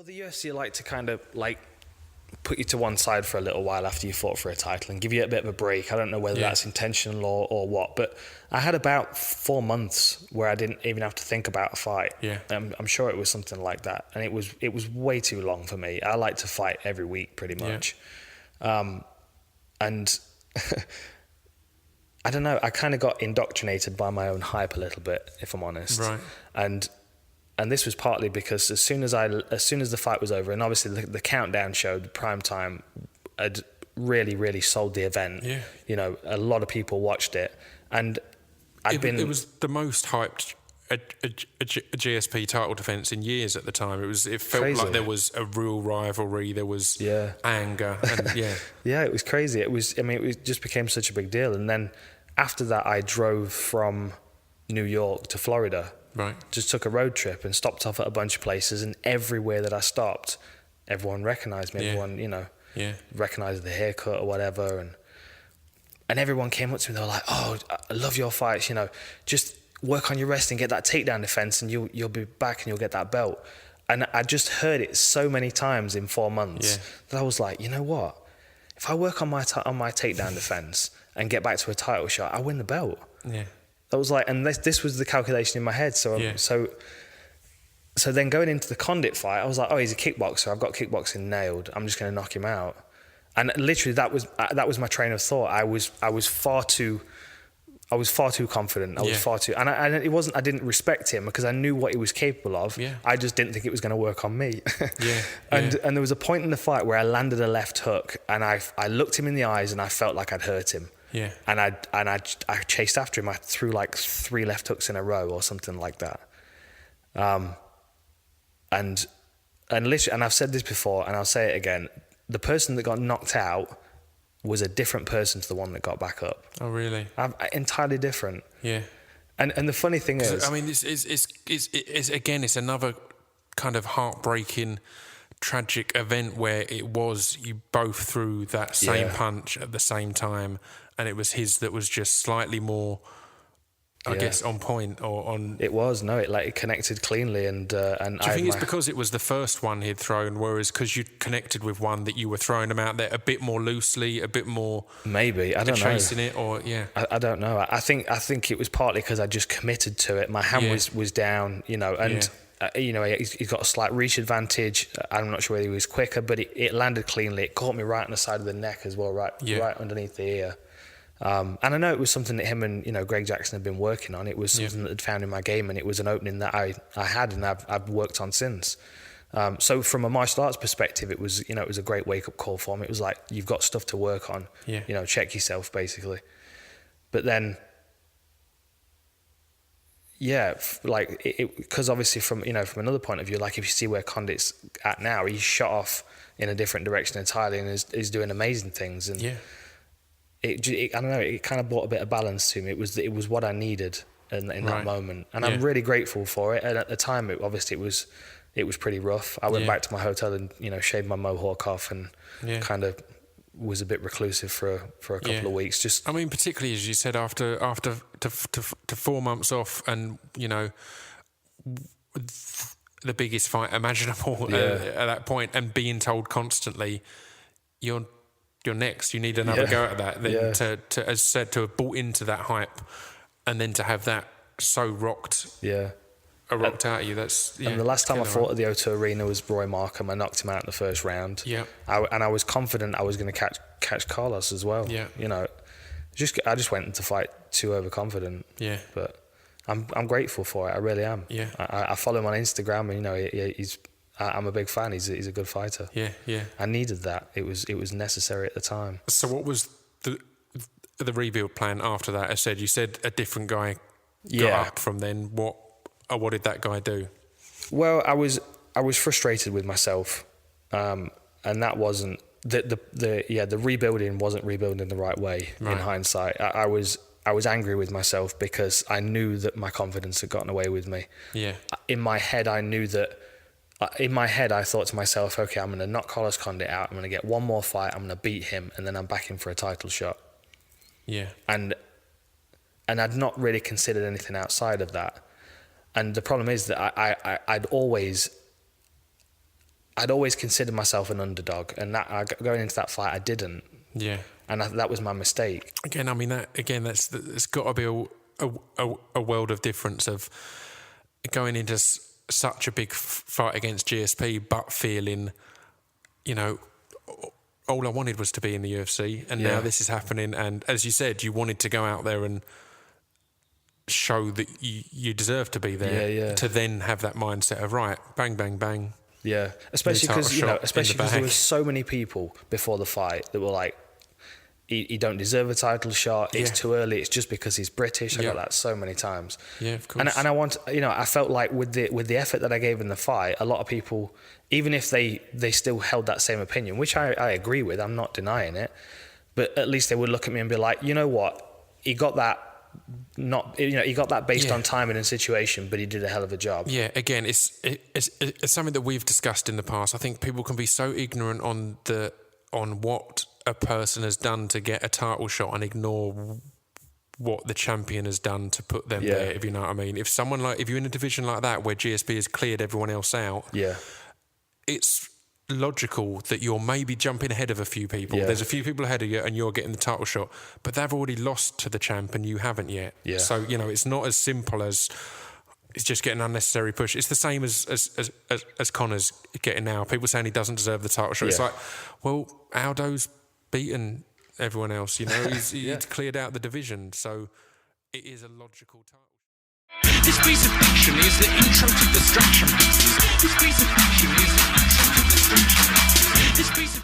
Well, the UFC like to kind of like put you to one side for a little while after you fought for a title and give you a bit of a break. I don't know whether that's intentional or what, but I had about 4 months where I didn't even have to think about a fight. Yeah. I'm sure it was something like that, and it was way too long for me. I like to fight every week pretty much. And I don't know, I kind of got indoctrinated by my own hype a little bit, if I'm honest. Right. And this was partly because as soon as the fight was over, and obviously the countdown showed, the prime time had really sold the event. Yeah. You know, a lot of people watched it, and it was the most hyped a GSP title defense in years at the time. It felt crazy. like there was a real rivalry. There was anger, and yeah, it was crazy. It just became such a big deal. And then after that, I drove from New York to Florida. Right. Just took a road trip and stopped off at a bunch of places, and everywhere that I stopped, everyone recognised me. Everyone, recognised the haircut or whatever, and everyone came up to me. They were like, "Oh, I love your fights. You know, just work on your wrestling, get that takedown defense, and you'll be back and you'll get that belt." And I just heard it so many times in 4 months that I was like, you know what? If I work on my takedown defense and get back to a title shot, I win the belt. Yeah. I was like, and this was the calculation in my head. So then going into the Condit fight, I was like, oh, he's a kickboxer. I've got kickboxing nailed. I'm just going to knock him out. And literally, that was my train of thought. I was far too confident. I was far too, and it wasn't. I didn't respect him because I knew what he was capable of. Yeah. I just didn't think it was going to work on me. And there was a point in the fight where I landed a left hook, and I looked him in the eyes, and I felt like I'd hurt him. Yeah. And I chased after him. I threw like 3 left hooks in a row or something like that. And literally, and I've said this before, and I'll say it again. The person that got knocked out was a different person to the one that got back up. Oh, really? Entirely different. Yeah. And the funny thing is, I mean, it's another kind of heartbreaking, tragic event where it was you both threw that same punch at the same time, and it was his that was just slightly more, I guess, on point or on. It was it connected cleanly, and do you think it's because it was the first one he'd thrown, whereas because you connected with one that you were throwing them out there a bit more loosely, a bit more maybe I don't know, chasing it, or I don't know. I think it was partly because I just committed to it. My hand was down, and. He's got a slight reach advantage. I'm not sure whether he was quicker, but it landed cleanly. It caught me right on the side of the neck as well, right underneath the ear. And I know it was something that him and Greg Jackson had been working on. It was something that they'd found in my game, and it was an opening that I had and I've worked on since. So from a martial arts perspective, it was a great wake up call for me. It was like, you've got stuff to work on. Check yourself basically. But then. Yeah, because obviously from another point of view, like if you see where Condit's at now, he's shot off in a different direction entirely and is doing amazing things. And I don't know, it kind of brought a bit of balance to me. It was what I needed in that moment, and I'm really grateful for it. And at the time, it was pretty rough. I went back to my hotel and shaved my mohawk off and kind of was a bit reclusive for a couple of weeks. Just, I mean, particularly as you said, after 4 months off, and the biggest fight imaginable at that point, and being told constantly, you're next. You need another go at that. Then to as said, to have bought into that hype, and then to have that so rocked. Rocked out at you. And the last time I fought at the O2 Arena was Roy Markham. I knocked him out in the first round. And I was confident I was going to catch Carlos as well. I just went to fight too overconfident. But I'm grateful for it. I really am. I follow him on Instagram, and I'm a big fan. He's a good fighter. I needed that. It was necessary at the time. So what was the rebuild plan after that? You said a different guy got up from then. What did that guy do? Well, I was frustrated with myself, and that wasn't the rebuilding wasn't rebuilding the right way. In hindsight, I was angry with myself because I knew that my confidence had gotten away with me. In my head, I knew that. In my head, I thought to myself, okay, I'm going to knock Carlos Condit out. I'm going to get one more fight. I'm going to beat him, and then I'm back in for a title shot. And I'd not really considered anything outside of that. And the problem is that I'd always I'd always considered myself an underdog, and going into that fight, I didn't. Yeah. And that was my mistake. Again, I mean, it's got to be a world of difference of going into such a big fight against GSP, but feeling, you know, all I wanted was to be in the UFC, and now this is happening. And as you said, you wanted to go out there and show that you deserve to be there. To then have that mindset of right, bang, bang, bang. Yeah, especially because there were so many people before the fight that were like, he don't deserve a title shot. It's too early. It's just because he's British. I got that so many times. Yeah, of course. And I want, I felt like with the effort that I gave in the fight, a lot of people, even if they still held that same opinion, which I agree with, I'm not denying it, but at least they would look at me and be like, you know what, he got that. He got that based on timing and situation, but he did a hell of a job. Yeah, again, it's something that we've discussed in the past. I think people can be so ignorant on what a person has done to get a title shot and ignore what the champion has done to put them there, if you know what I mean. If you're in a division like that where GSP has cleared everyone else out, it's logical that you're maybe jumping ahead of a few people. There's a few people ahead of you and you're getting the title shot, but they've already lost to the champ and you haven't yet. So, it's not as simple as it's just getting an unnecessary push. It's the same as Connor's getting now. People saying he doesn't deserve the title shot. It's like, well, Aldo's beaten everyone else, he's cleared out the division, so it is a logical title. This piece of fiction is the intro to Distraction Masters. This piece of fiction is the intro to Distraction Masters. This piece of